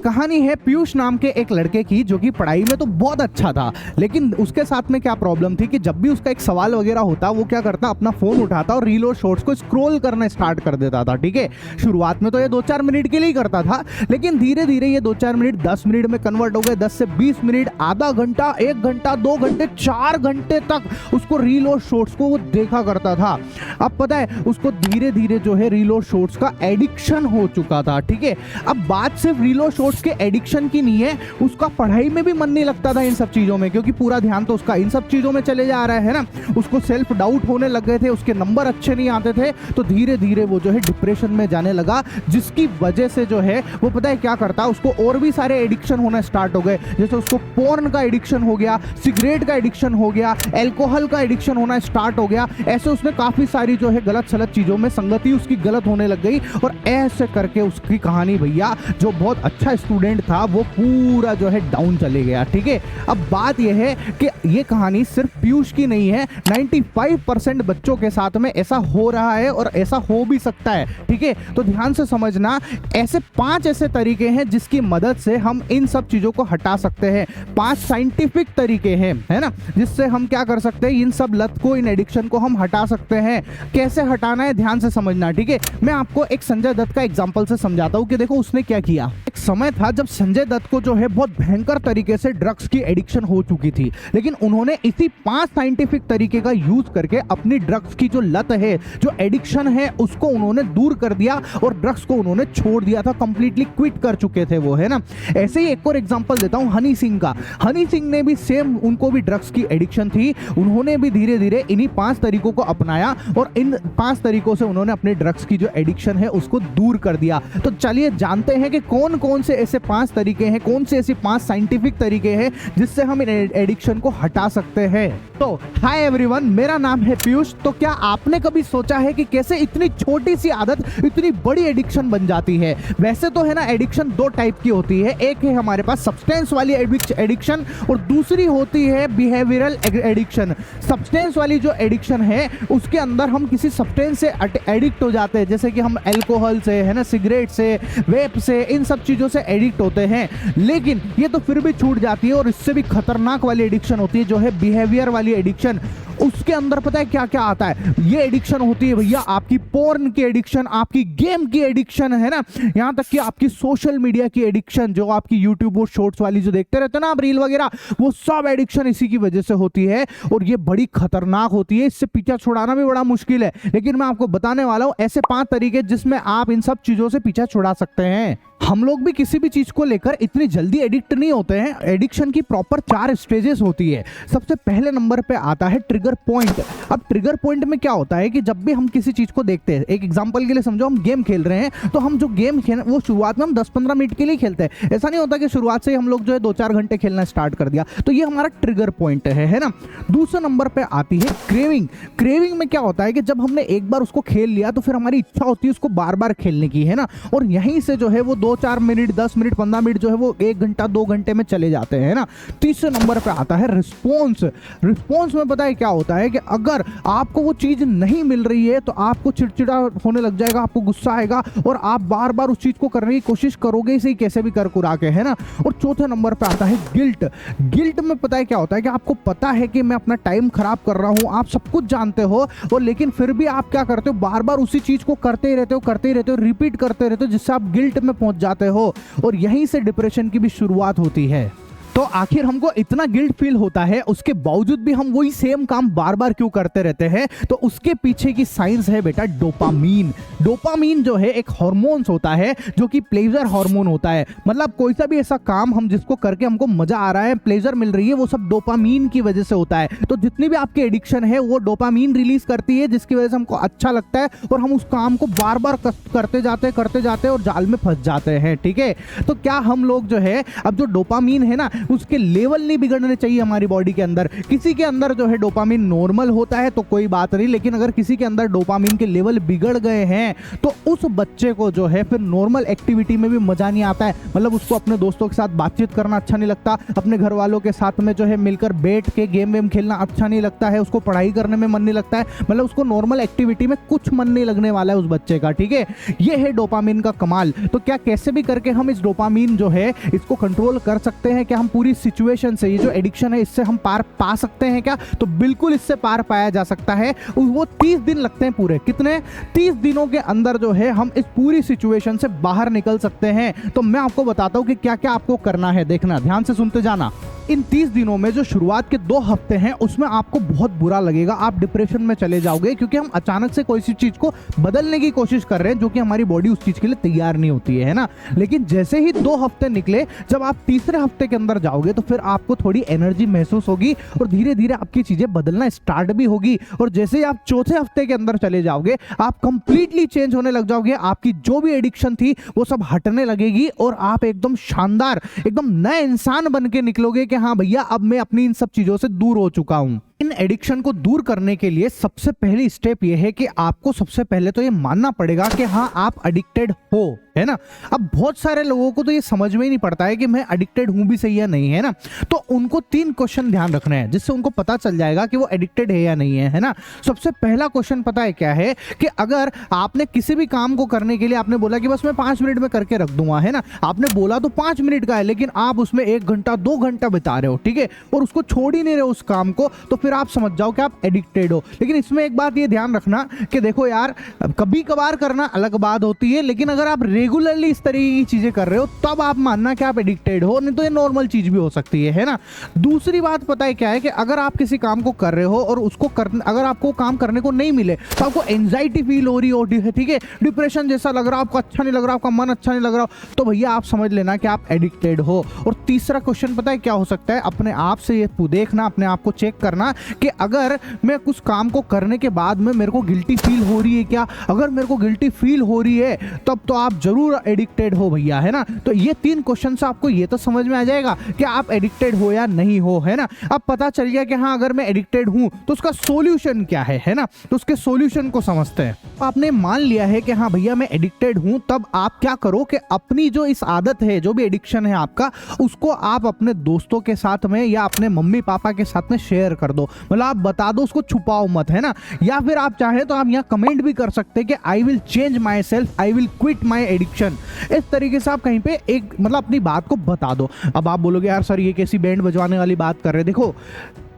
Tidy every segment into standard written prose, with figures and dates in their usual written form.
कहानी है पीयूष नाम के एक लड़के की जो कि पढ़ाई में तो बहुत अच्छा था, लेकिन उसके साथ में क्या प्रॉब्लम थी कि जब भी उसका एक सवाल वगैरह होता वो क्या करता, अपना फोन उठाता और रील और शॉर्ट्स को स्क्रॉल करना स्टार्ट कर देता था। ठीक है, शुरुआत में तो ये 2-4 मिनट के लिए ही करता था, लेकिन धीरे धीरे ये 2-4 मिनट 10 मिनट में कन्वर्ट हो गए, 10 से 20 मिनट, आधा घंटा, 1 घंटा, 2 घंटे, 4 घंटे तक उसको रील और शॉर्ट्स को वो देखा करता था। अब पता है उसको धीरे धीरे जो है रील और शॉर्ट्स का एडिक्शन हो चुका था। ठीक है, अब बात सिर्फ रील और शॉर्ट्स के एडिक्शन की नहीं है, उसका पढ़ाई में भी मन नहीं लगता था इन सब चीजों में, क्योंकि पूरा ध्यान तो उसका इन सब चीजों में चले जा रहा है ना। उसको सेल्फ डाउट होने लग गए थे, उसके नंबर अच्छे नहीं आते थे, तो धीरे धीरे वो जो है डिप्रेशन में जाने लगा, जिसकी वजह से जो है वो पता है क्या करता, उसको और भी सारे एडिक्शन होना स्टार्ट हो गए। जैसे उसको पोर्न का एडिक्शन हो गया, सिगरेट का एडिक्शन हो गया, एल्कोहल का एडिक्शन होना स्टार्ट हो गया। ऐसे उसने काफी सारी जो है गलत सलत चीजों में संगति उसकी गलत होने लग गई, और ऐसे करके उसकी कहानी भैया जो बहुत अच्छा स्टूडेंट था वो पूरा जो है डाउन चले गया। ठीक है, अब बात यह है कि ये कहानी सिर्फ पीयूष की नहीं है, 95% बच्चों के साथ में ऐसा हो रहा है और ऐसा हो भी सकता है। ठीक है, तो ध्यान से समझना, ऐसे 5 ऐसे तरीके हैं जिसकी मदद से हम इन सब चीजों को हटा सकते हैं। 5 साइंटिफिक तरीके हैं, है ना, जिससे हम क्या कर सकते हैं, इन सब लत को, इन एडिक्शन को हम हटा सकते हैं। कैसे हटाना है ध्यान से समझना। ठीक है, मैं आपको एक संजय दत्त का एग्जांपल से समझाता हूं कि देखो उसने क्या किया। एक समय था जब संजय दत्त को जो है बहुत भयंकर तरीके से ड्रग्स की एडिक्शन हो चुकी थी, लेकिन उन्होंने इसी 5 साइंटिफिक तरीके का यूज करके अपनी ड्रग्स की जो लत है, जो एडिक्शन है, उसको उन्होंने दूर कर दिया और ड्रग्स को उन्होंने छोड़ दिया था, कंप्लीटली क्विट कर चुके थे वो, है ना। ऐसे ही एक और एग्जांपल देता हूं हनी सिंह का। हनी सिंह ने भी सेम, उनको भी ड्रग्स की एडिक्शन थी, उन्होंने भी धीरे धीरे इन्हीं 5 तरीकों को अपनाया और इन 5 तरीकों से उन्होंने अपने ड्रग्स की जो एडिक्शन है उसको दूर कर दिया। तो चलिए जानते हैं कि कौन कौन से ऐसे 5 तरीके हैं, कौन से ऐसे 5 साइंटिफिक तरीके हैं जिससे हम इन एडिक्शन को हटा सकते हैं। तो हाय एवरीवन, मेरा नाम है पीयूष। तो क्या आपने कभी सोचा है कि कैसे इतनी छोटी सी आदत इतनी बड़ी एडिक्शन बन जाती है? वैसे तो है ना, एडिक्शन 2 टाइप की होती है, एक है हमारे पास सब्सटेंस वाली एडिक्शन और दूसरी होती है बिहेवियरल एडिक्शन। सब्सटेंस वाली जो एडिक्शन है उसके अंदर हम किसी सब्सटेंस से एडिक्ट हो जाते हैं, जैसे कि हम अल्कोहल से, है ना, सिगरेट से, वेप से, इन सब चीजों से एडिक्ट होते हैं, लेकिन ये तो फिर भी छूट जाती है। और इससे भी खतरनाक वाली एडिक्शन होती है जो है बिहेवियर वाली एडिक्शन। उसके अंदर पता है क्या क्या आता है? ये एडिक्शन होती है भैया आपकी पोर्न की एडिक्शन, आपकी गेम की एडिक्शन, है ना, यहां तक कि आपकी सोशल मीडिया की एडिक्शन, जो आपकी यूट्यूब और शॉर्ट्स वाली जो देखते रहते हैं ना आप रील वगैरह, वो सब एडिक्शन इसी की वजह से होती है और ये बड़ी खतरनाक होती है। इससे पीछा छुड़ाना भी बड़ा मुश्किल है, लेकिन मैं आपको बताने वाला हूं ऐसे 5 तरीके जिसमें आप इन सब चीजों से पीछा छुड़ा सकते हैं। हम लोग भी किसी भी चीज को लेकर इतनी जल्दी एडिक्ट नहीं होते हैं। एडिक्शन की प्रॉपर 4 स्टेजेस होती है। सबसे पहले नंबर पे आता है ट्रिगर पॉइंट। अब ट्रिगर पॉइंट में क्या होता है कि जब भी हम किसी चीज को देखते हैं, एक एग्जांपल के लिए समझो हम गेम खेल रहे हैं, तो हम जो गेम खेल वो शुरुआत में हम 10-15 मिनट के लिए खेलते हैं। ऐसा नहीं होता कि शुरुआत से ही हम लोग जो है 2-4 घंटे खेलना स्टार्ट कर दिया, तो ये हमारा ट्रिगर पॉइंट है ना। दूसरे नंबर पे आती है क्रेविंग। क्रेविंग में क्या होता है कि जब हमने एक बार उसको खेल लिया तो फिर हमारी इच्छा होती है उसको बार बार खेलने की, है ना, और यहीं से जो है वो 2-4 मिनट, 10 मिनट, 15 मिनट जो है वो 1 घंटा, 2 घंटे में चले जाते हैं ना। तीसरे नंबर पे आता है रिस्पॉन्स। रिस्पॉन्स में पता है क्या होता है कि अगर आपको वो चीज नहीं मिल रही है तो आपको चिड़चिड़ा होने लग जाएगा, आपको गुस्सा आएगा और आप बार बार उस चीज को करने की कोशिश करोगे इसे कैसे भी कर कुरा के, है ना। और चौथे नंबर पे आता है गिल्ट। गिल्ट में पता है क्या होता है कि आपको पता है कि मैं अपना टाइम खराब कर रहा हूं, आप सब कुछ जानते हो, और लेकिन फिर भी आप क्या करते हो, बार बार उसी चीज को करते ही रहते हो, रिपीट करते रहते हो, जिससे आप गिल्ट में पहुंच जाते हो और यहीं से डिप्रेशन की भी शुरुआत होती है। तो आखिर हमको इतना गिल्ट फील होता है, उसके बावजूद भी हम वही सेम काम बार बार क्यों करते रहते हैं? तो उसके पीछे की साइंस है बेटा डोपामीन। डोपामीन जो है एक हार्मोन्स होता है जो कि प्लेजर हार्मोन होता है। मतलब कोई सा भी ऐसा काम हम जिसको करके हमको मजा आ रहा है, प्लेजर मिल रही है, वो सब डोपामीन की वजह से होता है। तो जितनी भी आपकी एडिक्शन है वो डोपामीन रिलीज करती है, जिसकी वजह से हमको अच्छा लगता है और हम उस काम को बार बार करते जाते और जाल में फंस जाते हैं। ठीक है, तो क्या हम लोग जो है अब जो डोपामीन है ना उसके लेवल नहीं बिगड़ने चाहिए हमारी बॉडी के अंदर। किसी के अंदर जो है डोपामिन नॉर्मल होता है तो कोई बात नहीं, लेकिन अगर किसी के अंदर डोपामिन के लेवल बिगड़ गए हैं तो उस बच्चे को जो है फिर नॉर्मल एक्टिविटी में भी मजा नहीं आता है। मतलब उसको अपने दोस्तों के साथ बातचीत करना अच्छा नहीं लगता, अपने घर वालों के साथ में जो है मिलकर बैठ के गेम वेम खेलना अच्छा नहीं लगता है, उसको पढ़ाई करने में मन नहीं लगता है, मतलब उसको नॉर्मल एक्टिविटी में कुछ मन नहीं लगने वाला है उस बच्चे का। ठीक है, ये है डोपामिन का कमाल। तो क्या कैसे भी करके हम इस डोपामिन जो है इसको कंट्रोल कर सकते हैं? क्या हम पूरी सिचुएशन से, ये जो एडिक्शन है इससे हम पार पा सकते हैं क्या? तो बिल्कुल इससे पार पाया जा सकता है। वो 30 दिन लगते हैं पूरे, कितने? 30 दिनों के अंदर जो है हम इस पूरी सिचुएशन से बाहर निकल सकते हैं। तो मैं आपको बताता हूं कि क्या क्या आपको करना है, देखना, ध्यान से सुनते जाना। इन 30 दिनों में जो शुरुआत के 2 हफ्ते हैं उसमें आपको बहुत बुरा लगेगा, आप डिप्रेशन में चले जाओगे, क्योंकि हम अचानक से कोई सी चीज को बदलने की कोशिश कर रहे हैं जो कि हमारी बॉडी उस चीज के लिए तैयार नहीं होती है ना। लेकिन जैसे ही 2 हफ्ते निकले, जब आप तीसरे हफ्ते के अंदर जाओगे तो फिर आपको थोड़ी एनर्जी महसूस होगी और धीरे धीरे आपकी चीजें बदलना स्टार्ट भी होगी। और जैसे ही आप चौथे हफ्ते के अंदर चले जाओगे, आप कंप्लीटली चेंज होने लग जाओगे, आपकी जो भी एडिक्शन थी वो सब हटने लगेगी और आप एकदम शानदार, एकदम नए इंसान बन के निकलोगे कि हाँ भैया अब मैं अपनी इन सब चीजों से दूर हो चुका हूं। इन एडिक्शन को दूर करने के लिए सबसे पहली स्टेप ये है कि आपको सबसे पहले तो ये मानना पड़ेगा कि हाँ आप एडिक्टेड हो, है ना। अब बहुत सारे लोगों को तो ये समझ में ही नहीं पड़ता है कि मैं एडिक्टेड हूं भी सही या नहीं, है ना। तो उनको 3 क्वेश्चन ध्यान रखने हैं जिससे उनको पता चल जाएगा कि वो एडिक्टेड है या नहीं है ना। सबसे पहला क्वेश्चन पता है क्या है कि अगर आपने किसी भी काम को करने के लिए आपने बोला कि बस मैं 5 मिनट में करके रख दूंगा, है ना, आपने बोला तो 5 मिनट का है, लेकिन आप उसमें 1 घंटा 2 घंटा बिता रहे हो, ठीक है, और उसको छोड़ ही नहीं रहे उस काम को, तो फिर आप समझ जाओ कि आप एडिक्टेड हो। लेकिन इसमें एक बात ये ध्यान रखना कि देखो यार, कभी कभार करना अलग बात होती है, लेकिन अगर आप रेगुलरली इस तरीके की चीजें कर रहे हो तब आप मानना कि आप एडिक्टेड हो, नहीं तो ये नॉर्मल चीज भी हो सकती है ना। दूसरी बात पता है क्या है कि अगर आप किसी काम को कर रहे हो और उसको अगर आपको काम करने को नहीं मिले तो आपको एंजाइटी फील हो रही होती है, ठीक है, डिप्रेशन जैसा लग रहा, आपको अच्छा नहीं लग रहा, आपका मन अच्छा नहीं लग रहा, तो भैया आप समझ लेना कि आप एडिक्टेड हो। और तीसरा क्वेश्चन पता है क्या हो सकता है, अपने आप से ये देखना, अपने आप को चेक करना कि अगर मैं कुछ काम को करने के बाद में मेरे को गिल्टी फील हो रही है क्या। अगर मेरे को गिल्टी फील हो रही है तब तो आप जरूर एडिक्टेड हो भैया, है ना। तो ये 3 क्वेश्चन से आपको ये तो समझ में आ जाएगा कि आप एडिक्टेड हो या नहीं हो, है ना। अब पता चल गया कि हाँ अगर मैं एडिक्टेड हूं तो उसका सॉल्यूशन क्या है ना, तो उसके सॉल्यूशन को समझते हैं। आपने मान लिया है कि हाँ भैया मैं एडिक्टेड हूं, तब आप क्या करो कि अपनी जो इस आदत है, जो भी एडिक्शन है आपका, उसको आप अपने दोस्तों के साथ में या अपने मम्मी पापा के साथ में शेयर कर दो, मतलब आप बता दो, उसको छुपाओ मत, है ना। या फिर आप चाहें तो आप यहाँ कमेंट भी कर सकते हैं कि I will change my self, I will quit my addiction. इस तरीके से आप कहीं पे एक मतलब अपनी बात को बता दो। अब आप बोलोगे यार सर ये कैसी बैंड बजवाने वाली बात कर रहे हैं। देखो,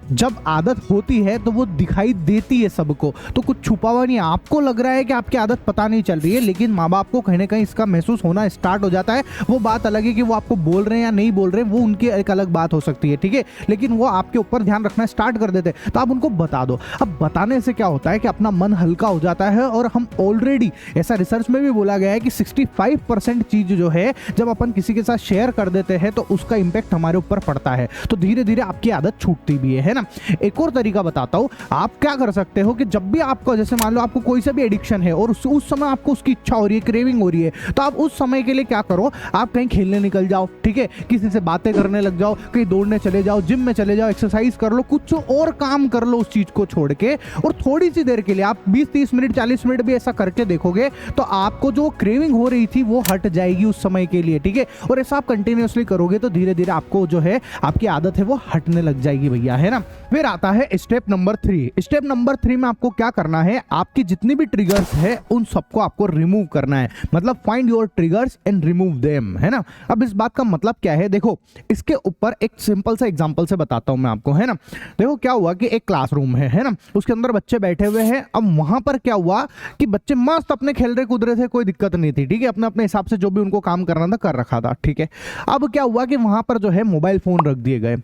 जब आदत होती है तो वो दिखाई देती है सबको, तो कुछ छुपा हुआ नहीं। आपको लग रहा है कि आपकी आदत पता नहीं चल रही है, लेकिन माँ बाप को कहीं ना कहीं इसका महसूस होना स्टार्ट हो जाता है। वो बात अलग है कि वो आपको बोल रहे हैं या नहीं बोल रहे हैं, वो उनकी एक अलग बात हो सकती है, ठीक है, लेकिन वो आपके ऊपर ध्यान रखना स्टार्ट कर देते हैं, तो आप उनको बता दो। अब बताने से क्या होता है कि अपना मन हल्का हो जाता है, और हम ऑलरेडी, ऐसा रिसर्च में भी बोला गया है कि 65% चीज जो है जब अपन किसी के साथ शेयर कर देते हैं तो उसका इंपैक्ट हमारे ऊपर पड़ता है, तो धीरे धीरे आपकी आदत छूटती भी है ना। एक और तरीका बताता हूं, आप क्या कर सकते हो कि जब भी आपको, जैसे मान लो आपको कोई सा भी एडिक्शन है और उस समय आपको उसकी इच्छा हो रही है, क्रेविंग हो रही है, तो आप उस समय के लिए क्या करो, आप कहीं खेलने निकल जाओ, ठीक है, किसी से बातें करने लग जाओ, कहीं दौड़ने चले जाओ, जिम में चले जाओ, एक्सरसाइज कर लो, कुछ और काम कर लो उस चीज को छोड़ के। और थोड़ी सी देर के लिए आप 20-30 मिनट 40 मिनट भी ऐसा करके देखोगे तो आपको जो क्रेविंग हो रही थी वो हट जाएगी उस समय के लिए, ठीक है। और ऐसा आप कंटिन्यूअसली करोगे तो धीरे धीरे आपको जो है आपकी आदत है वो हटने लग जाएगी भैया, है ना। फिर आता है स्टेप नंबर 3। स्टेप नंबर 3 में आपको क्या करना है, आपकी जितनी भी ट्रिगर्स है उन सबको आपको रिमूव करना है, मतलब find your triggers and remove them, है ना। अब इस बात का मतलब क्या है, देखो इसके ऊपर एक सिंपल सा एग्जांपल से बताता हूं मैं आपको, है ना। देखो क्या हुआ कि एक क्लासरूम है ना, उसके अंदर बच्चे बैठे हुए हैं। अब वहां पर क्या हुआ कि बच्चे मस्त अपने खेल रहे कूद रहे थे, कोई दिक्कत नहीं थी, ठीक है, अपने अपने हिसाब से जो भी उनको काम करना था कर रखा था, ठीक है। अब क्या हुआ कि वहां पर जो है मोबाइल फोन रख दिए गए।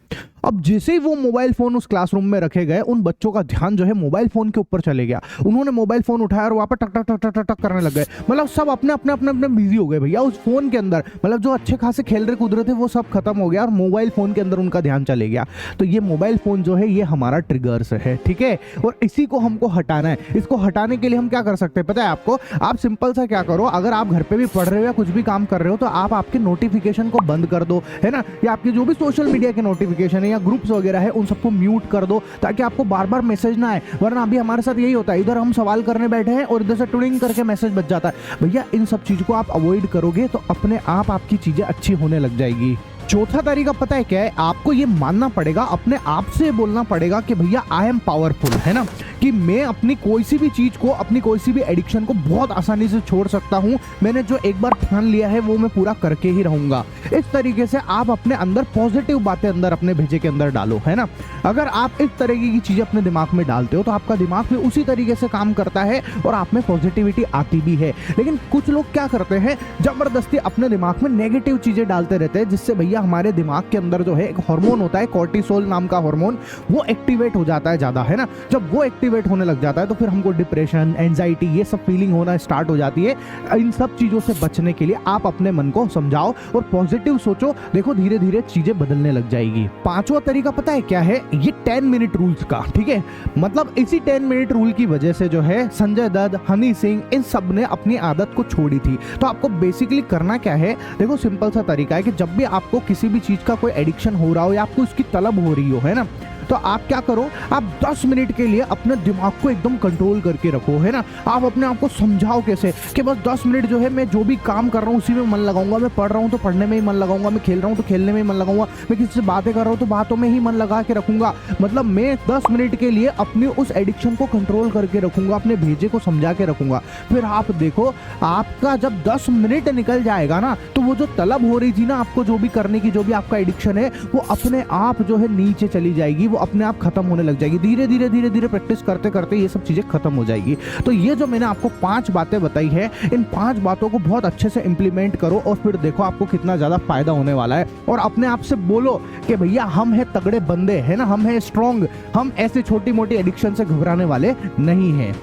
अब जैसे ही वो मोबाइल फोन उस क्लासरूम में रखे गए, उन बच्चों का ध्यान जो है मोबाइल फोन के ऊपर चले गया। उन्होंने मोबाइल फोन उठाया और वहां पर टक टक टक टक टक टक करने लग गए। मतलब सब अपने अपने अपने अपने बिजी हो गए भैया उस फोन के अंदर। मतलब जो अच्छे खासे खेल रहे कूद रहे थे वो सब खत्म हो गया और मोबाइल फोन के अंदर उनका ध्यान चले गया। तो ये मोबाइल फोन जो है ये हमारा ट्रिगर्स है, ठीक है, और इसी को हमको हटाना है। इसको हटाने के लिए हम क्या कर सकते हैं पता है आपको? आप सिंपल सा क्या करो, अगर आप घर पे भी पढ़ रहे हो या कुछ भी काम कर रहे हो तो आप आपके नोटिफिकेशन को बंद कर दो, है ना, या आपके जो भी सोशल मीडिया के नोटिफिकेशन है या ग्रुप्स वगैरह है उन सबको म्यूट कर दो, ताकि आपको बार बार मैसेज ना आए। वरना अभी हमारे साथ यही होता है, इधर हम सवाल करने बैठे हैं और इधर से टुडिंग करके मैसेज बच जाता है। भैया इन सब चीज को आप अवॉइड करोगे तो अपने आप आपकी चीजें अच्छी होने लग जाएगी। चौथा तरीका पता है क्या है? आपको ये मानना पड़ेगा, अपने आप से बोलना पड़ेगा कि भैया आई एम पावरफुल, है ना, कि मैं अपनी कोई सी भी चीज को, अपनी कोई सी भी एडिक्शन को बहुत आसानी से छोड़ सकता हूं। मैंने जो एक बार ठान लिया है वो मैं पूरा करके ही रहूंगा। इस तरीके से आप अपने अंदर पॉजिटिव बातें अंदर अपने भेजे के अंदर डालो, है ना। अगर आप इस तरीके की चीजें अपने दिमाग में डालते हो तो आपका दिमाग भी उसी तरीके से काम करता है और आप में पॉजिटिविटी आती भी है। लेकिन कुछ लोग क्या करते हैं, जबरदस्ती अपने दिमाग में नेगेटिव चीजें डालते रहते हैं, जिससे भैया हमारे दिमाग के अंदर जो है एक हार्मोन होता है कोर्टिसोल नाम का हार्मोन, वो एक्टिवेट हो जाता है ज्यादा, है ना। जब वो एक्टिवेट होने लग जाता है तो फिर हमको डिप्रेशन, एंजाइटी, ये सब फीलिंग होना स्टार्ट हो जाती है। इन सब चीजों से बचने के लिए आप अपने मन को समझाओ और पॉजिटिव सोचो, देखो धीरे धीरे चीजें बदलने लग जाएगी। पांचवा तरीका पता है क्या है? ये 10 मिनट रूल्स का, ठीक है। मतलब इसी 10 मिनट रूल की वजह से जो है संजय दत्त, हनी सिंह, इन सब ने अपनी आदत को छोड़ी थी। तो आपको बेसिकली करना क्या है, देखो सिंपल सा तरीका है कि जब भी आपको किसी भी चीज का कोई एडिक्शन हो रहा हो या आपको उसकी तलब हो रही हो, है ना, तो आप क्या करो, आप 10 मिनट के लिए अपने दिमाग को एकदम कंट्रोल करके रखो, है ना। आप अपने आप को समझाओ कैसे कि बस 10 मिनट जो है मैं जो भी काम कर रहा हूँ उसी में मन लगाऊंगा, मैं पढ़ रहा हूँ तो पढ़ने में ही मन लगाऊंगा, मैं खेल रहा हूँ तो खेलने में ही मन लगाऊंगा, मैं किसी से बातें कर रहा हूँ तो बातों में ही मन लगा के रखूंगा। मतलब मैं 10 मिनट के लिए अपनी उस एडिक्शन को कंट्रोल करके रखूंगा, अपने भेजे को समझा के रखूंगा। फिर आप देखो, आपका जब 10 मिनट निकल जाएगा ना, तो वो जो तलब हो रही थी ना आपको जो भी करने की, जो भी आपका एडिक्शन है, वो अपने आप जो है नीचे चली जाएगी, वो अपने आप खत्म होने लग जाएगी। धीरे धीरे धीरे धीरे प्रैक्टिस करते करते ये सब चीजें खत्म हो जाएगी। तो ये जो मैंने आपको 5 बातें बताई है, इन 5 बातों को बहुत अच्छे से इंप्लीमेंट करो और फिर देखो आपको कितना ज्यादा फायदा होने वाला है। और अपने आप से बोलो कि भैया हम हैं तगड़े बंदे, है ना, हम हैं स्ट्रॉन्ग, हम ऐसे छोटी मोटी एडिक्शन से घबराने वाले नहीं हैं।